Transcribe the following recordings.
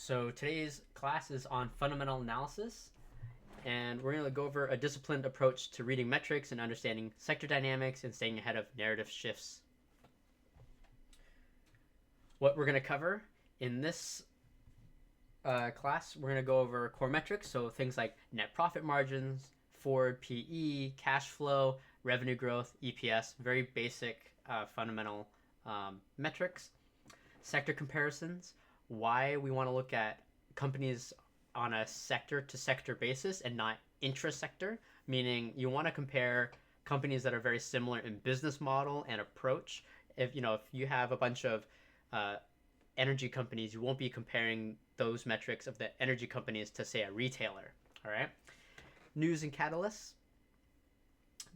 So today's class is on fundamental analysis, and we're going to go over a disciplined approach to reading metrics and understanding sector dynamics and staying ahead of narrative shifts. What we're going to cover in this class, we're going to go over core metrics, so things like net profit margins, forward PE, cash flow, revenue growth, EPS, very basic fundamental metrics. Sector comparisons, why we want to look at companies on a sector to sector basis and not intra-sector, meaning you want to compare companies that are very similar in business model and approach. If you have a bunch of energy companies, you won't be comparing those metrics of the energy companies to, say, a retailer. All right. News and catalysts,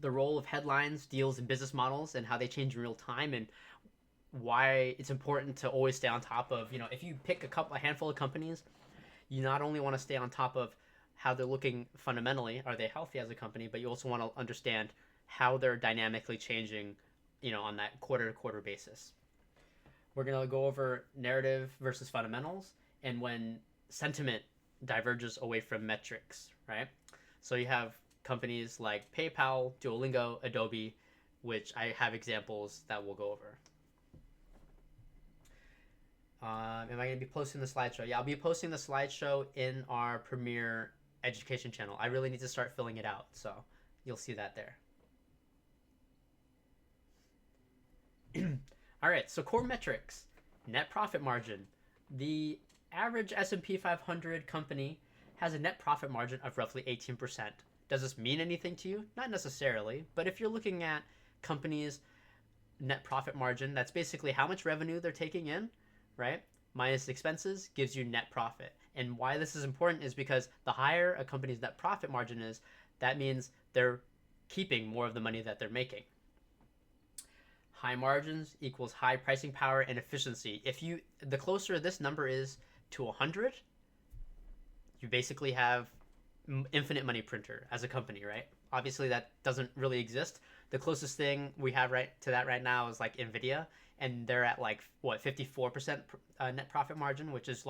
the role of headlines, deals, and business models, and how they change in real time, and why it's important to always stay on top of, if you pick a handful of companies, you not only want to stay on top of how they're looking fundamentally, are they healthy as a company, but you also want to understand how they're dynamically changing, on that quarter to quarter basis. We're going to go over narrative versus fundamentals and when sentiment diverges away from metrics, right? So you have companies like PayPal, Duolingo, Adobe, which I have examples that we'll go over. Am I going to be posting the slideshow? Yeah, I'll be posting the slideshow in our Premier Education channel. I really need to start filling it out, so you'll see that there. All right, so core metrics, net profit margin. The average S&P 500 company has a net profit margin of roughly 18%. Does this mean anything to you? Not necessarily, but if you're looking at companies' net profit margin, that's basically how much revenue they're taking in, right? Minus expenses gives you net profit. And why this is important is because the higher a company's net profit margin is, that means they're keeping more of the money that they're making. High margins equals high pricing power and efficiency. The closer this number is to 100, you basically have infinite money printer as a company, right? Obviously that doesn't really exist. The closest thing we have to that right now is like Nvidia, and they're at 54% net profit margin, which is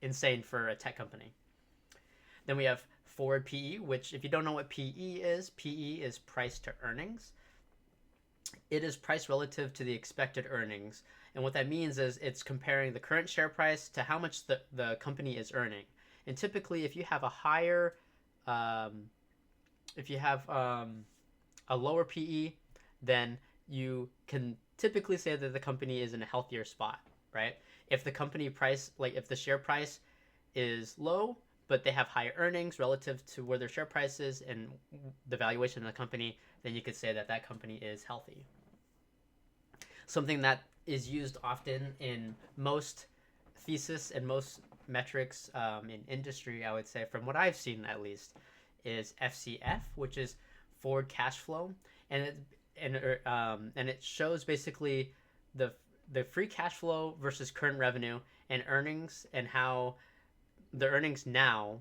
insane for a tech company. Then we have forward PE, which, if you don't know what PE is price to earnings. It is price relative to the expected earnings, and what that means is it's comparing the current share price to how much the company is earning. And typically, if you have a higher, a lower PE, then you can typically say that the company is in a healthier spot, right? If the company price, if the share price is low, but they have higher earnings relative to where their share price is and the valuation of the company, then you could say that that company is healthy. Something that is used often in most thesis and most metrics in industry, I would say, from what I've seen at least, is FCF, which is forward cash flow, and it shows basically the free cash flow versus current revenue and earnings, and how the earnings now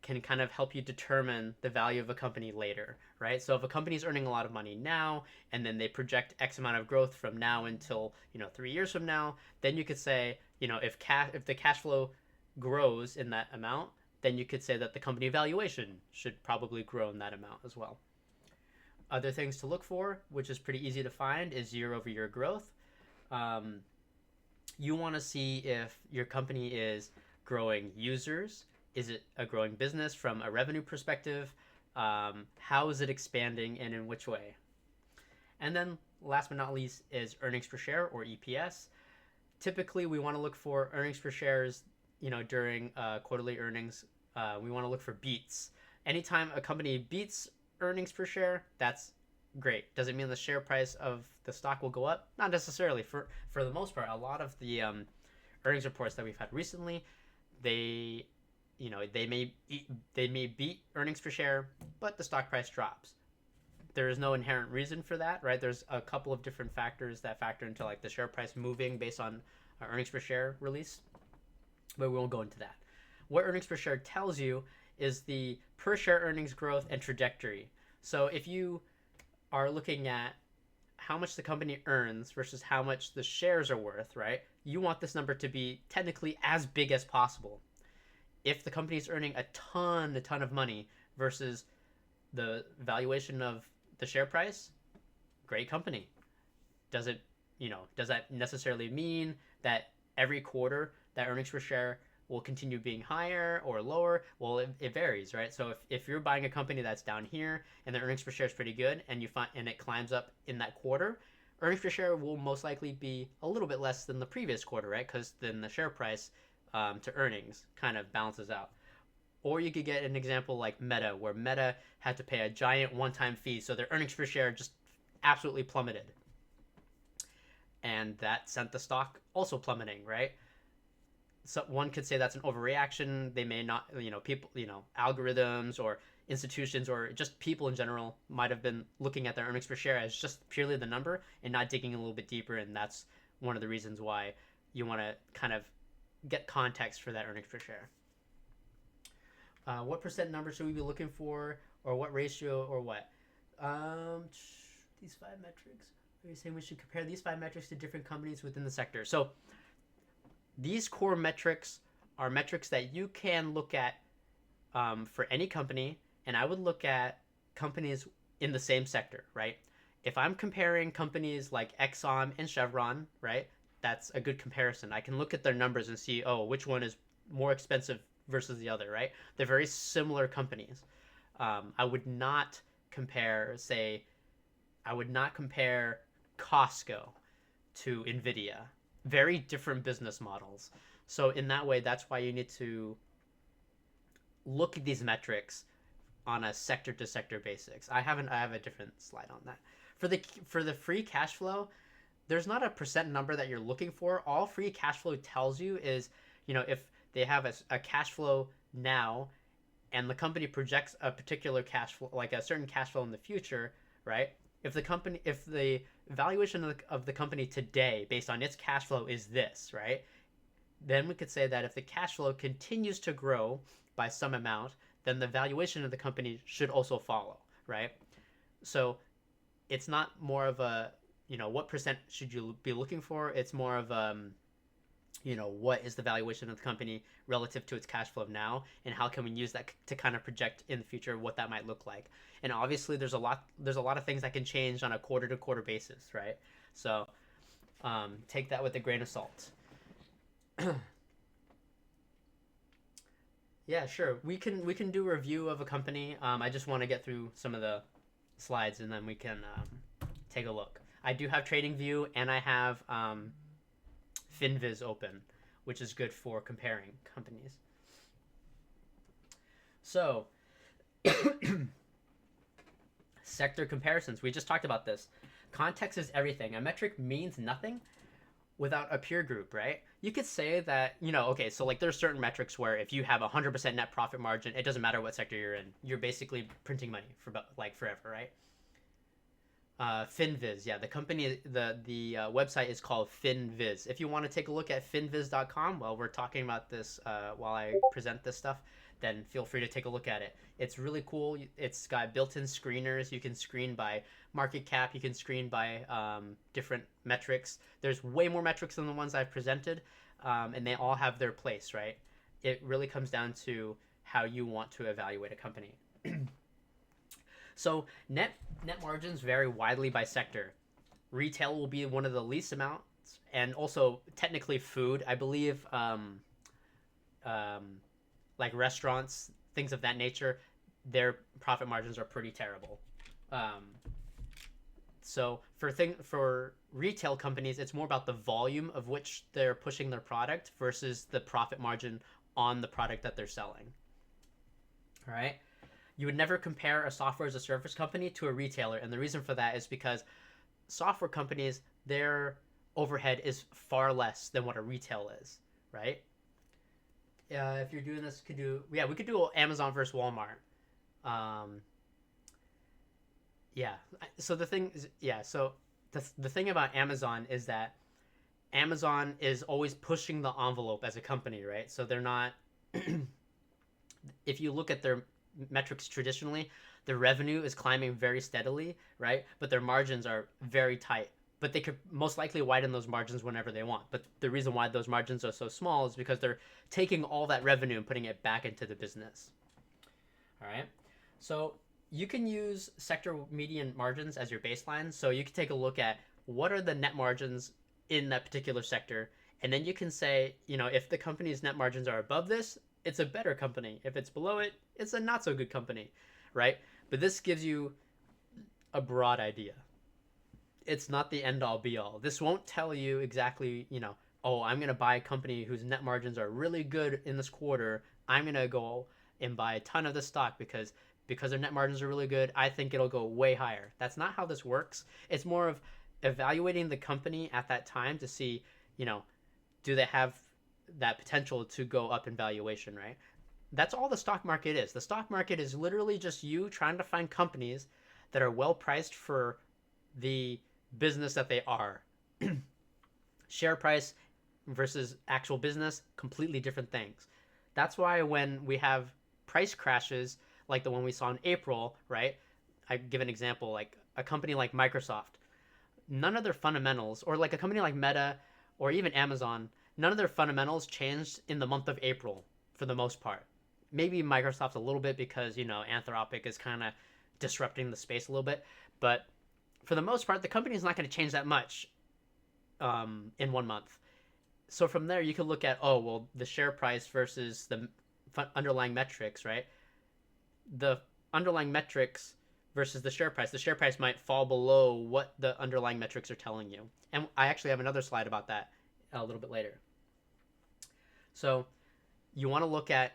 can kind of help you determine the value of a company later, right? So if a company is earning a lot of money now, and then they project X amount of growth from now until 3 years from now, then you could say, if the cash flow grows in that amount, then you could say that the company valuation should probably grow in that amount as well. Other things to look for, which is pretty easy to find, is year-over-year growth. You want to see if your company is growing users. Is it a growing business from a revenue perspective? How is it expanding, and in which way? And then last but not least is earnings per share, or EPS. Typically, we want to look for earnings per shares, during quarterly earnings. We want to look for beats. Anytime a company beats earnings per share, that's great. Does it mean the share price of the stock will go up? Not necessarily. For the most part, a lot of the earnings reports that we've had recently, they may beat earnings per share, but the stock price drops. There is no inherent reason for that, right? There's a couple of different factors that factor into the share price moving based on earnings per share release, but we won't go into that. What earnings per share tells you is the per share earnings growth and trajectory. So if you are looking at how much the company earns versus how much the shares are worth, right? You want this number to be technically as big as possible. If the company is earning a ton of money versus the valuation of the share price, great company. Does it, does that necessarily mean that every quarter that earnings per share will continue being higher or lower? Well, it varies, right? So if you're buying a company that's down here and the earnings per share is pretty good and it climbs up in that quarter, earnings per share will most likely be a little bit less than the previous quarter, right? Because then the share price to earnings kind of balances out. Or you could get an example like Meta, where Meta had to pay a giant one-time fee, so their earnings per share just absolutely plummeted. And that sent the stock also plummeting, right? So one could say that's an overreaction. They may not, people, algorithms or institutions or just people in general might have been looking at their earnings per share as just purely the number and not digging a little bit deeper. And that's one of the reasons why you want to kind of get context for that earnings per share. What percent number should we be looking for, or what ratio, or what? These 5 metrics. Are you saying we should compare these 5 metrics to different companies within the sector? So these core metrics are metrics that you can look at for any company, and I would look at companies in the same sector, right? If I'm comparing companies like Exxon and Chevron, right, that's a good comparison. I can look at their numbers and see, oh, which one is more expensive versus the other, right? They're very similar companies. I would not compare, Costco to Nvidia. Very different business models. So in that way, that's why you need to look at these metrics on a sector to sector basis. I have a different slide on that. For the free cash flow, there's not a percent number that you're looking for. All free cash flow tells you is, if they have a cash flow now and the company projects a particular cash flow, like a certain cash flow in the future, right? If the valuation of the company today based on its cash flow is this, right? Then we could say that if the cash flow continues to grow by some amount, then the valuation of the company should also follow, right? So it's not more of a, what percent should you be looking for? It's more of what is the valuation of the company relative to its cash flow now, and how can we use that to kind of project in the future what that might look like. And obviously there's a lot of things that can change on a quarter to quarter basis, right? So take that with a grain of salt. Yeah, sure, we can do a review of a company. I just want to get through some of the slides and then we can take a look. I do have TradingView and I have FinViz open, which is good for comparing companies. So sector comparisons, we just talked about this. Context is everything. A metric means nothing without a peer group, right? You could say that, okay, so like there's certain metrics where if you have 100% net profit margin, it doesn't matter what sector you're in, you're basically printing money for like forever, right? FinViz, yeah, the company, the website is called FinViz. If you want to take a look at finviz.com while we're talking about this, while I present this stuff, then feel free to take a look at it. It's really cool. It's got built-in screeners. You can screen by market cap. You can screen by different metrics. There's way more metrics than the ones I've presented, and they all have their place, right? It really comes down to how you want to evaluate a company. So net margins vary widely by sector. Retail will be one of the least amounts, and also technically food. I believe like restaurants, things of that nature, their profit margins are pretty terrible. So for retail companies, it's more about the volume of which they're pushing their product versus the profit margin on the product that they're selling. All right. You would never compare a software as a service company to a retailer. And the reason for that is because software companies, their overhead is far less than what a retail is, right? If you're doing this, we could do Amazon versus Walmart. So the thing is, so the thing about Amazon is that Amazon is always pushing the envelope as a company, right? So they're not, if you look at their metrics traditionally, Their revenue is climbing very steadily, right? But their margins are very tight. But they could most likely widen those margins whenever they want. But the reason why those margins are so small is because they're taking all that revenue and putting it back into the business. All right. So you can use sector median margins as your baseline. So you can take a look at what are the net margins in that particular sector. And then you can say, if the company's net margins are above this, it's a better company. If it's below it, it's a not so good company, right? But this gives you a broad idea. It's not the end all be all. This won't tell you exactly, oh, I'm going to buy a company whose net margins are really good in this quarter. I'm going to go and buy a ton of the stock because their net margins are really good. I think it'll go way higher. That's not how this works. It's more of evaluating the company at that time to see, do they have that potential to go up in valuation, right? That's all the stock market is. The stock market is literally just you trying to find companies that are well priced for the business that they are. Share price versus actual business, completely different things. That's why when we have price crashes like the one we saw in April, right? I give an example, like a company like Microsoft. None of their fundamentals, or like a company like Meta or even Amazon, none of their fundamentals changed in the month of April for the most part. Maybe Microsoft a little bit because, Anthropic is kind of disrupting the space a little bit. But for the most part, the company is not going to change that much in 1 month. So from there, you can look at, the share price versus the underlying metrics, right? The underlying metrics versus the share price. The share price might fall below what the underlying metrics are telling you. And I actually have another slide about that a little bit later. So you want to look at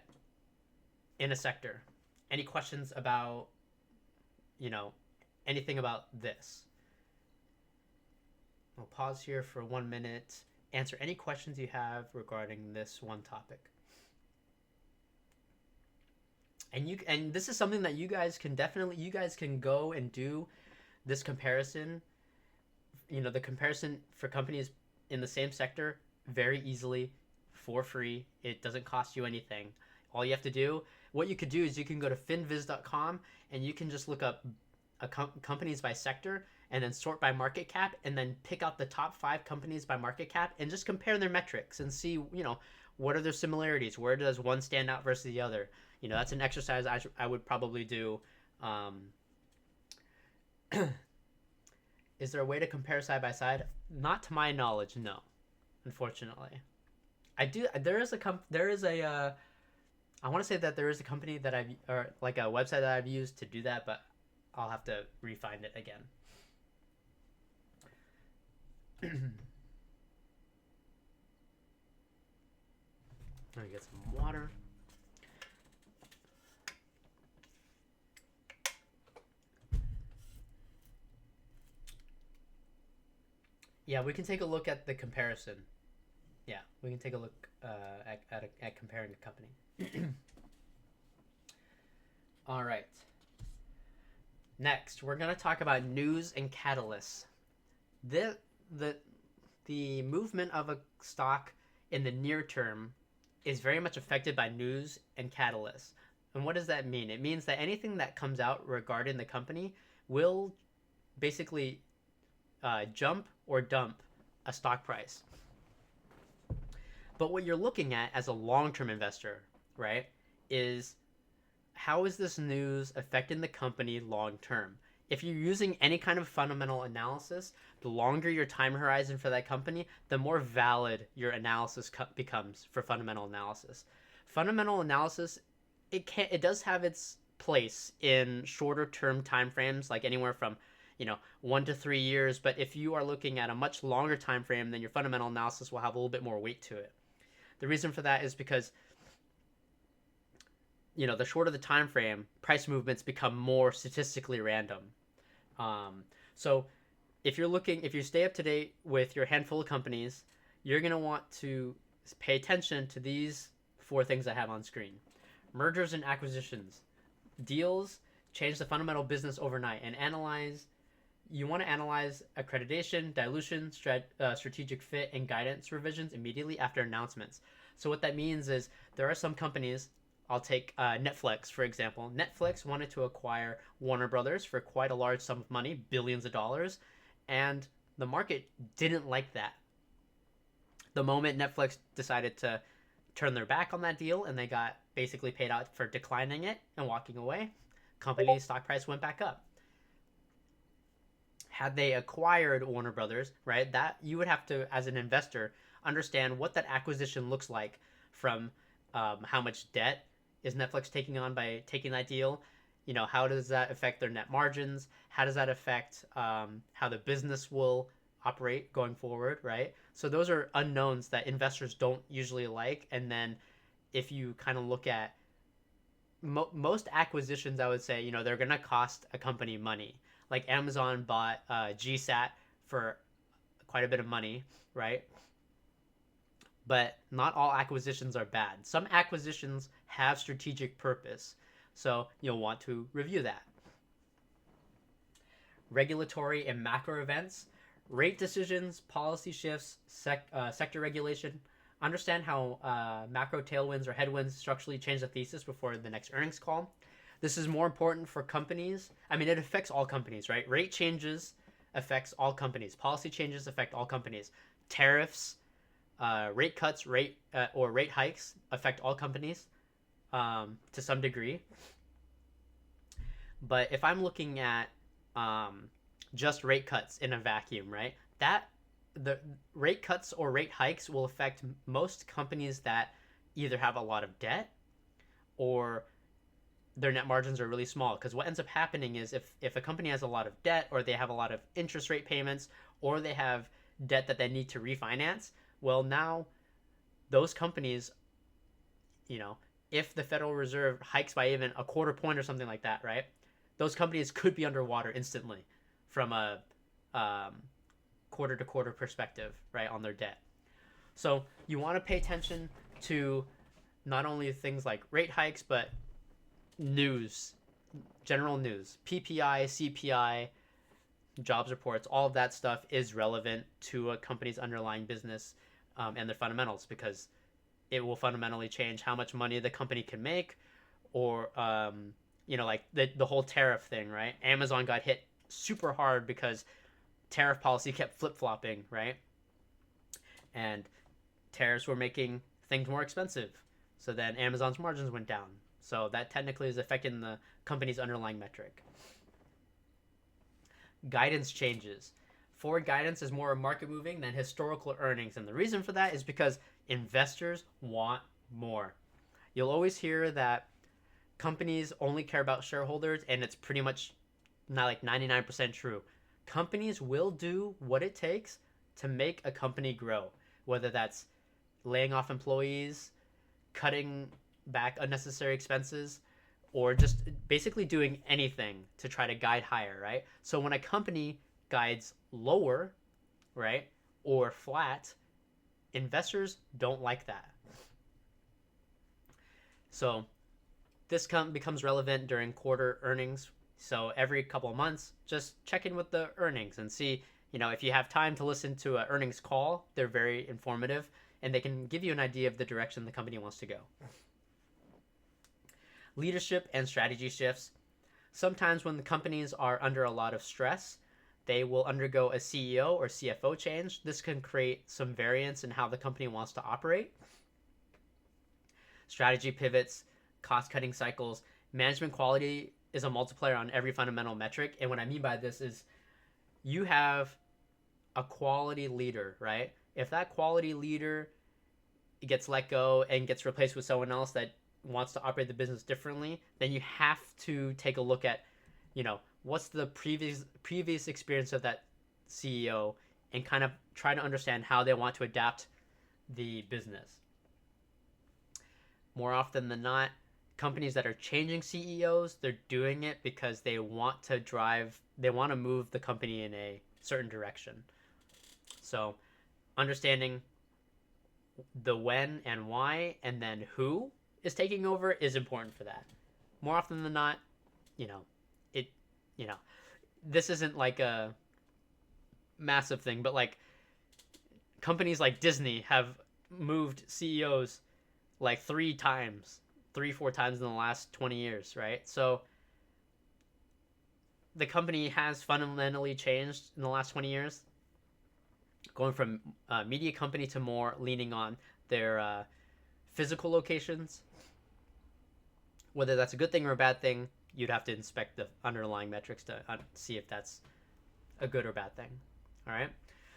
in a sector. Any questions about, anything about this? I'll pause here for 1 minute. Answer any questions you have regarding this one topic. And this is something that you guys can go and do this comparison, the comparison for companies in the same sector very easily for free. It doesn't cost you anything. All you have to do, what you could do is you can go to finviz.com and you can just look up companies by sector and then sort by market cap and then pick out the top 5 companies by market cap and just compare their metrics and see, what are their similarities? Where does one stand out versus the other? That's an exercise I would probably do. Is there a way to compare side by side? Not to my knowledge, no. Unfortunately, there is a I want to say that there is a company that or like a website that I've used to do that, but I'll have to re-find it again. Let me get some water. Yeah, we can take a look at the comparison. Yeah, we can take a look at comparing a company. All right. Next, we're going to talk about news and catalysts. The movement of a stock in the near term is very much affected by news and catalysts. And what does that mean? It means that anything that comes out regarding the company will basically jump or dump a stock price. But what you're looking at as a long-term investor, right, is how is this news affecting the company long-term? If you're using any kind of fundamental analysis, the longer your time horizon for that company, the more valid your analysis becomes for fundamental analysis. Fundamental analysis, it does have its place in shorter term time frames, like anywhere from 1 to 3 years. But if you are looking at a much longer time frame, then your fundamental analysis will have a little bit more weight to it. The reason for that is because the shorter the time frame, price movements become more statistically random. So if you stay up to date with your handful of companies, you're going to want to pay attention to these 4 things I have on screen. Mergers and acquisitions. Deals change the fundamental business overnight, and you want to analyze accreditation, dilution, strategic fit, and guidance revisions immediately after announcements. So what that means is there are some companies, I'll take Netflix, for example. Netflix wanted to acquire Warner Brothers for quite a large sum of money, billions of dollars, and the market didn't like that. The moment Netflix decided to turn their back on that deal and they got basically paid out for declining it and walking away, company's stock price went back up. Had they acquired Warner Brothers, right, that you would have to, as an investor, understand what that acquisition looks like from how much debt is Netflix taking on by taking that deal. How does that affect their net margins? How does that affect how the business will operate going forward, right? So those are unknowns that investors don't usually like. And then if you kind of look at most acquisitions, I would say, they're going to cost a company money. Like Amazon bought GSAT for quite a bit of money, right? But not all acquisitions are bad. Some acquisitions have strategic purpose. So you'll want to review that. Regulatory and macro events, rate decisions, policy shifts, sector regulation. Understand how macro tailwinds or headwinds structurally change the thesis before the next earnings call. This is more important for companies. I mean, it affects all companies, right? Rate changes affects all companies. Policy changes affect all companies. Tariffs, rate cuts, rate hikes affect all companies to some degree. But if I'm looking at just rate cuts in a vacuum, right? The rate cuts or rate hikes will affect most companies that either have a lot of debt or their net margins are really small. Because what ends up happening is if a company has a lot of debt, or they have a lot of interest rate payments, or they have debt that they need to refinance, well, now those companies, if the Federal Reserve hikes by even a quarter point or something like that, right? Those companies could be underwater instantly from a quarter to quarter perspective, right, on their debt. So you want to pay attention to not only things like rate hikes, but news, general news, PPI, CPI, jobs reports, all of that stuff is relevant to a company's underlying business and their fundamentals, because it will fundamentally change how much money the company can make, or like the whole tariff thing, right? Amazon got hit super hard because tariff policy kept flip-flopping, right? And tariffs were making things more expensive. So then Amazon's margins went down. So that technically is affecting the company's underlying metric. Guidance changes. Forward guidance is more market moving than historical earnings. And the reason for that is because investors want more. You'll always hear that companies only care about shareholders, and it's pretty much not like 99% true. Companies will do what it takes to make a company grow, whether that's laying off employees, cutting back unnecessary expenses, or just basically doing anything to try to guide higher, right? So when a company guides lower, right, or flat, investors don't like that. So this becomes relevant during quarter earnings. So every couple of months, just check in with the earnings and see, if you have time to listen to an earnings call, they're very informative and they can give you an idea of the direction the company wants to go. Leadership and strategy shifts. Sometimes when the companies are under a lot of stress, they will undergo a CEO or CFO change. This can create some variance in how the company wants to operate. Strategy pivots, cost-cutting cycles. Management quality is a multiplier on every fundamental metric. And what I mean by this is you have a quality leader, right? If that quality leader gets let go and gets replaced with someone else that wants to operate the business differently, then you have to take a look at, what's the previous experience of that CEO, and kind of try to understand how they want to adapt the business. More often than not, companies that are changing CEOs, they're doing it because they want to move the company in a certain direction. So understanding the when and why, and then who is taking over is important for that. More often than not, this isn't like a massive thing, but like companies like Disney have moved CEOs like three 3-4 times in the last 20 years, right? So the company has fundamentally changed in the last 20 years, going from a media company to more leaning on their physical locations. Whether that's a good thing or a bad thing, you'd have to inspect the underlying metrics to see if that's a good or bad thing. All right.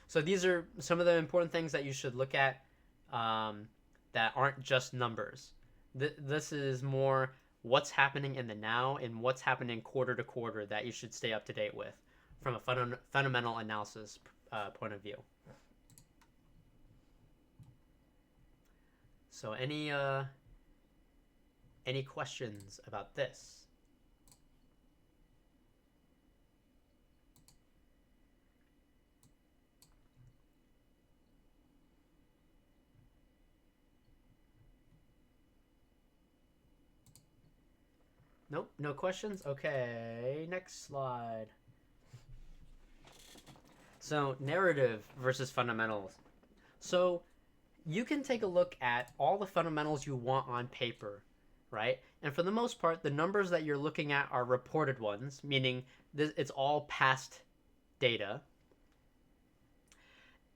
So these are some of the important things that you should look at that aren't just numbers. This is more what's happening in the now and what's happening quarter to quarter that you should stay up to date with from a fundamental analysis point of view. So any questions about this? Nope, no questions? Okay, next slide. So, narrative versus fundamentals. So, you can take a look at all the fundamentals you want on paper, right? And for the most part, the numbers that you're looking at are reported ones, meaning it's all past data.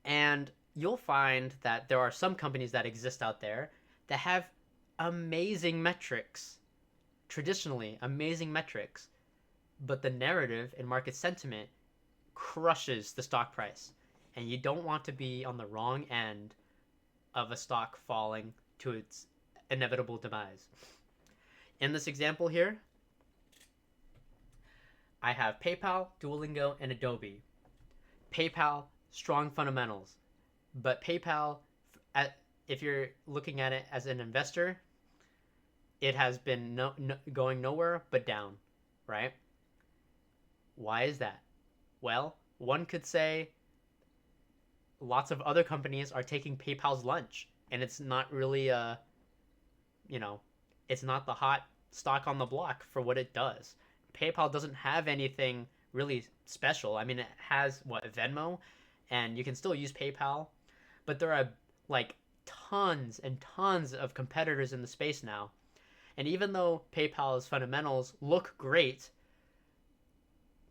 And you'll find that there are some companies that exist out there that have amazing metrics, traditionally amazing metrics, but the narrative and market sentiment crushes the stock price. And you don't want to be on the wrong end of a stock falling to its inevitable demise. In this example here, I have PayPal, Duolingo, and Adobe. PayPal, strong fundamentals, but PayPal, if you're looking at it as an investor, it has been going nowhere but down, right? Why is that? Well, one could say lots of other companies are taking PayPal's lunch, and it's not really it's not the hot stock on the block for what it does. PayPal doesn't have anything really special. I mean, it has Venmo, and you can still use PayPal, but there are like tons and tons of competitors in the space now. And even though PayPal's fundamentals look great,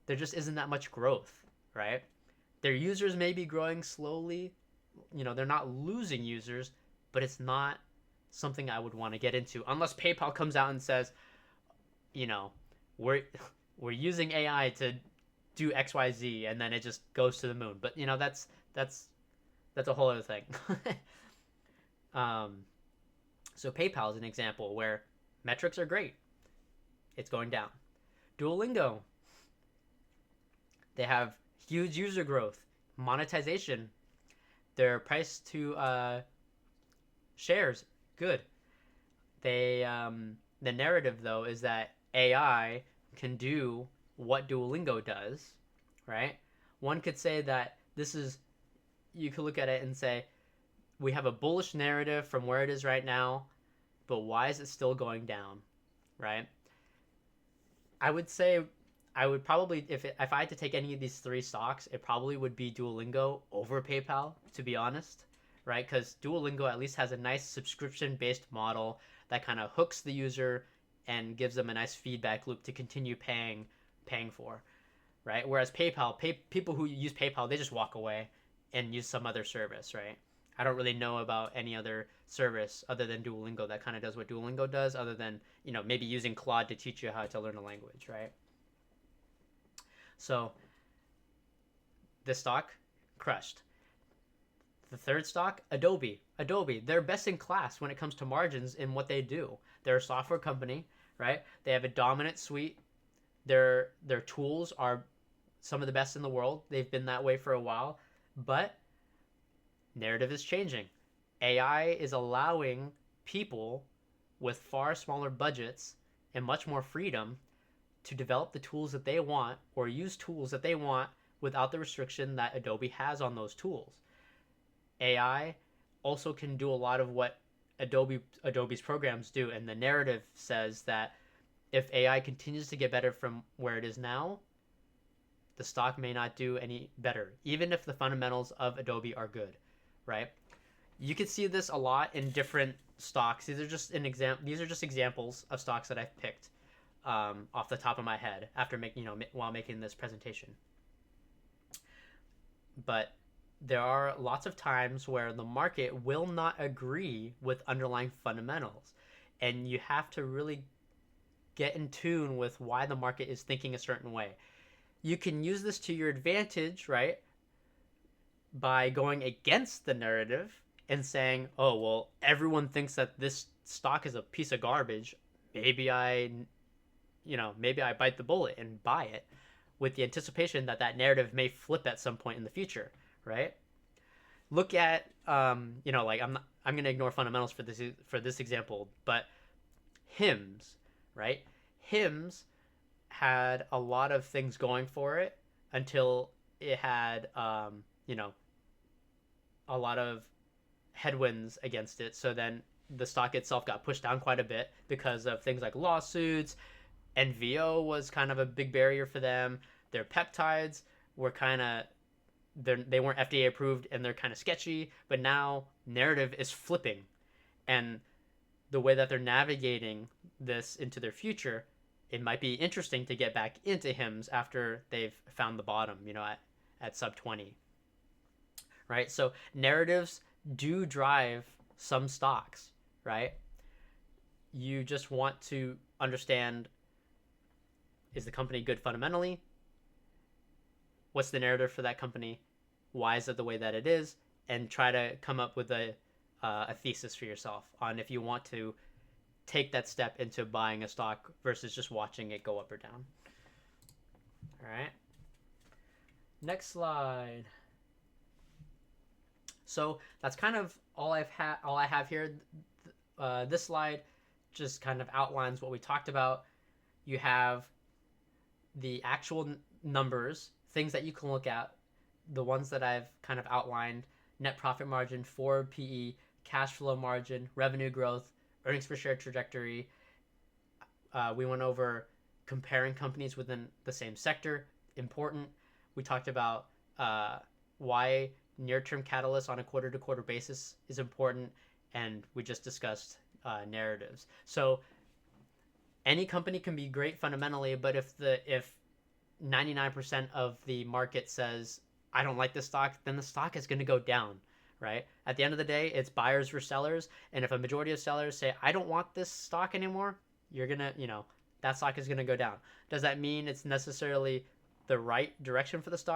there just isn't that much growth, right? Their users may be growing slowly. They're not losing users, but it's not something I would want to get into unless PayPal comes out and says, we're using AI to do XYZ, and then it just goes to the moon. But that's a whole other thing. So PayPal is an example where metrics are great. It's going down. Duolingo, they have huge user growth, monetization. Their price to shares, good. The narrative though is that AI can do what Duolingo does, right? One could say that you could look at it and say, we have a bullish narrative from where it is right now, but why is it still going down, right? I would say I would probably, if I had to take any of these three stocks, it probably would be Duolingo over PayPal, to be honest, right? Because Duolingo at least has a nice subscription-based model that kind of hooks the user and gives them a nice feedback loop to continue paying for, right? Whereas PayPal, people who use PayPal, they just walk away and use some other service, right? I don't really know about any other service other than Duolingo that kind of does what Duolingo does, other than, maybe using Claude to teach you how to learn a language, right? So this stock crushed. The third stock, Adobe, they're best in class when it comes to margins in what they do. They're a software company, right? They have a dominant suite. Their tools are some of the best in the world. They've been that way for a while, but narrative is changing. AI is allowing people with far smaller budgets and much more freedom to develop the tools that they want or use tools that they want without the restriction that Adobe has on those tools. AI also can do a lot of what Adobe's programs do, and the narrative says that if AI continues to get better from where it is now, the stock may not do any better, even if the fundamentals of Adobe are good, right? You can see this a lot in different stocks. These are just These are just examples of stocks that I've picked off the top of my head after making while making this presentation. But there are lots of times where the market will not agree with underlying fundamentals, and you have to really get in tune with why the market is thinking a certain way. You can use this to your advantage, right? By going against the narrative and saying, "Oh, well, everyone thinks that this stock is a piece of garbage. Maybe maybe I bite the bullet and buy it with the anticipation that that narrative may flip at some point in the future, right?" Look at like I'm going to ignore fundamentals for this example, but Hims, right? Hims had a lot of things going for it until it had a lot of headwinds against it. So then the stock itself got pushed down quite a bit because of things like lawsuits. NVO was kind of a big barrier for them. Their peptides were kind of they weren't FDA approved and they're kind of sketchy. But now narrative is flipping, and the way that they're navigating this into their future, it might be interesting to get back into Hims after they've found the bottom, at sub 20. Right? So narratives do drive some stocks, right? You just want to understand, is the company good fundamentally? What's the narrative for that company? Why is it the way that it is? And try to come up with a thesis for yourself on if you want to take that step into buying a stock versus just watching it go up or down. All right. Next slide. So that's kind of all I have here. This slide just kind of outlines what we talked about. You have the actual numbers, things that you can look at, the ones that I've kind of outlined: net profit margin, forward PE, cash flow margin, revenue growth, earnings per share trajectory. We went over comparing companies within the same sector, important. We talked about why near-term catalysts on a quarter-to-quarter basis is important, and we just discussed narratives. So any company can be great fundamentally, but if 99% of the market says, "I don't like this stock," then the stock is going to go down, right? At the end of the day, it's buyers versus sellers, and if a majority of sellers say, "I don't want this stock anymore," you're going to, that stock is going to go down. Does that mean it's necessarily the right direction for the stock?